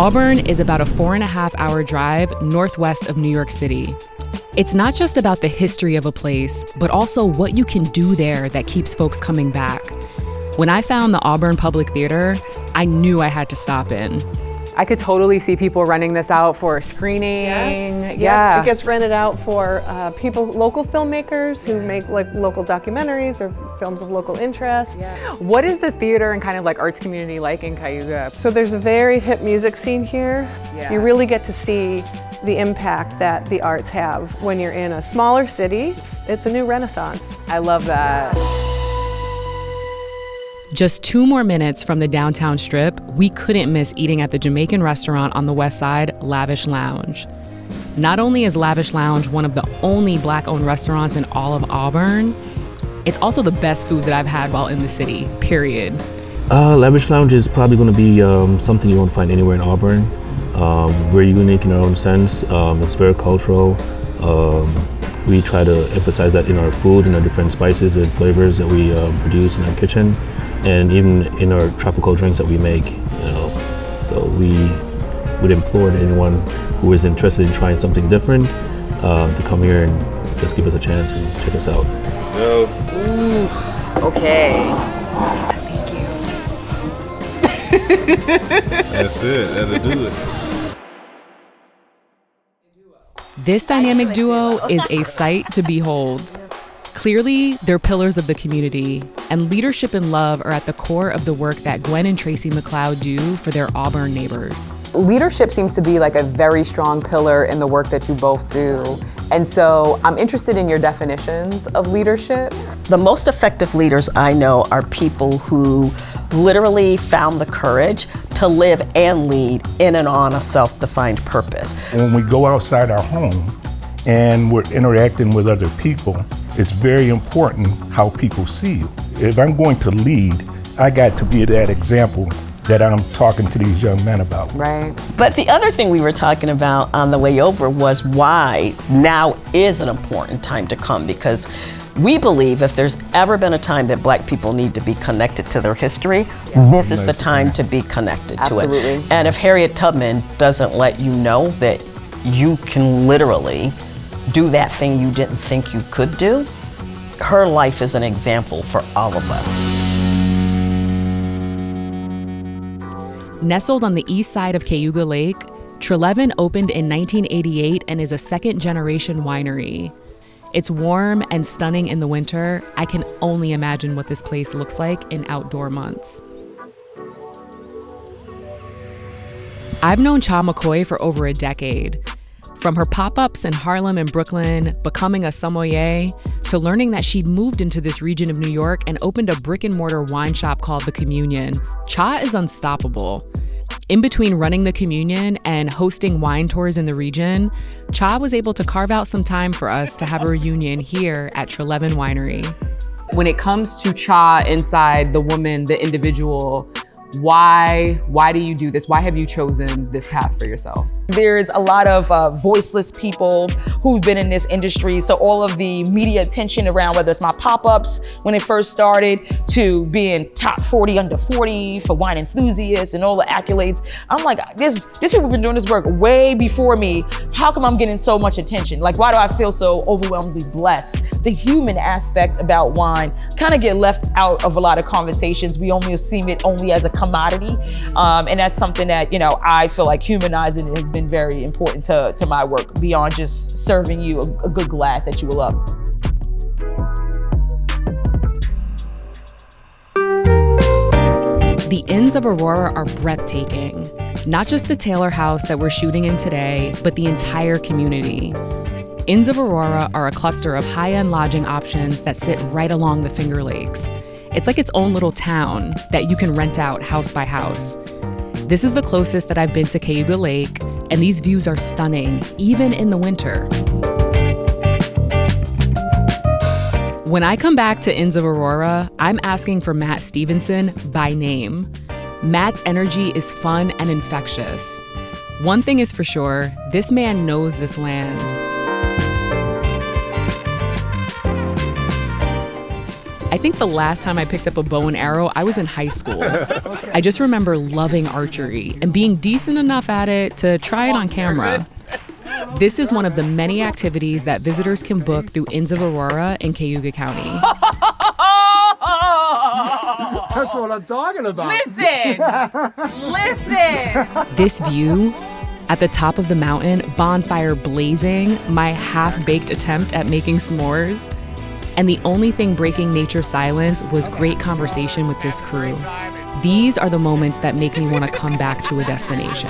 Auburn is about a 4.5-hour drive northwest of New York City. It's not just about the history of a place, but also what you can do there that keeps folks coming back. When I found the Auburn Public Theater, I knew I had to stop in. I could totally see people renting this out for a screening. Yes. Yeah. It gets rented out for local filmmakers who make like local documentaries or films of local interest. Yeah. What is the theater and kind of like arts community like in Cayuga? So there's a very hip music scene here. Yeah. You really get to see the impact that the arts have when you're in a smaller city. It's a new renaissance. I love that. Just 2 more minutes from the downtown strip, we couldn't miss eating at the Jamaican restaurant on the west side, Lavish Lounge. Not only is Lavish Lounge one of the only Black-owned restaurants in all of Auburn, it's also the best food that I've had while in the city, period. Lavish Lounge is probably going to be something you won't find anywhere in Auburn. We're unique in our own sense. It's very cultural. We try to emphasize that in our food and our different spices and flavors that we produce in our kitchen, and even in our tropical drinks that we make. So we would implore anyone who is interested in trying something different to come here and just give us a chance and check us out. Yo. Ooh, okay. Thank you. That's it. That'll do it. This dynamic duo is a sight to behold. Clearly, they're pillars of the community, and leadership and love are at the core of the work that Gwen and Tracy McCloud do for their Auburn neighbors. Leadership seems to be like a very strong pillar in the work that you both do. And so I'm interested in your definitions of leadership. The most effective leaders I know are people who literally found the courage to live and lead in and on a self-defined purpose. When we go outside our home and we're interacting with other people, it's very important how people see you. If I'm going to lead, I got to be that example that I'm talking to these young men about. Right. But the other thing we were talking about on the way over was why now is an important time to come, because we believe if there's ever been a time that Black people need to be connected to their history, this is the time to be connected to it. Absolutely. And if Harriet Tubman doesn't let you know that you can literally do that thing you didn't think you could do, her life is an example for all of us. Nestled on the east side of Cayuga Lake, Treleaven opened in 1988 and is a second-generation winery. It's warm and stunning in the winter. I can only imagine what this place looks like in outdoor months. I've known Cha McCoy for over a decade. From her pop-ups in Harlem and Brooklyn, becoming a sommelier, to learning that she'd moved into this region of New York and opened a brick-and-mortar wine shop called The Communion, Cha is unstoppable. In between running The Communion and hosting wine tours in the region, Cha was able to carve out some time for us to have a reunion here at Treleaven Winery. When it comes to Cha inside the woman, the individual, why do you do this? Why have you chosen this path for yourself? There's a lot of voiceless people who've been in this industry. So all of the media attention around whether it's my pop-ups when it first started to being top 40 under 40 for wine enthusiasts and all the accolades. I'm like, these people have been doing this work way before me. How come I'm getting so much attention? Like, why do I feel so overwhelmingly blessed? The human aspect about wine kind of get left out of a lot of conversations. We only assume it only as a commodity. And that's something that, I feel like humanizing has been very important to my work, beyond just serving you a good glass that you will love. The Inns of Aurora are breathtaking. Not just the Taylor house that we're shooting in today, but the entire community. Inns of Aurora are a cluster of high-end lodging options that sit right along the Finger Lakes. It's like its own little town that you can rent out house by house. This is the closest that I've been to Cayuga Lake, and these views are stunning, even in the winter. When I come back to Inns of Aurora, I'm asking for Matt Stevenson by name. Matt's energy is fun and infectious. One thing is for sure, this man knows this land. I think the last time I picked up a bow and arrow, I was in high school. I just remember loving archery and being decent enough at it to try it on camera. This is one of the many activities that visitors can book through Inns of Aurora in Cayuga County. That's what I'm talking about. Listen. This view, at the top of the mountain, bonfire blazing, my half-baked attempt at making s'mores, and the only thing breaking nature's silence was great conversation with this crew. These are the moments that make me want to come back to a destination.